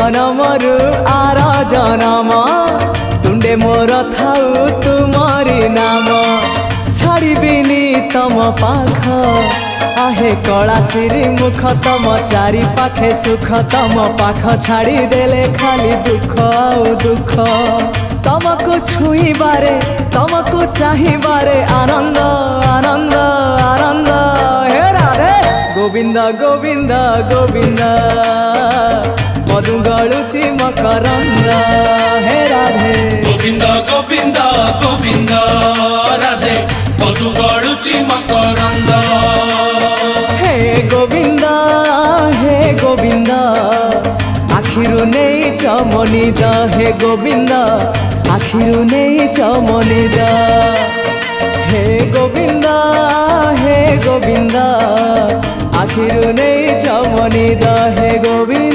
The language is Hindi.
जनमरु आर जनम तुंडे मोर थाउ तुमरी नाम छाड़बिनी तम पाख आहे कला सिरी मुख तम चारि पाखे सुख तम पाख छाड़ी देले खाली दुख आउ दुख तमको छुईबारे तमको चाहिबारे आनंद आनंद आनंद हे राधे गोविंद गोविंद गोविंद मधु गलुची मकरंद हे राधे गोविंद गोविंद गोविंद राधे मधु गलुची मकरंद हे गोविंद आखिरु नहीं चमनिद हे गोविंद आखिरु नहीं चमनिद हे गोविंद आखिरु नहीं चमनिद हे गोविंद।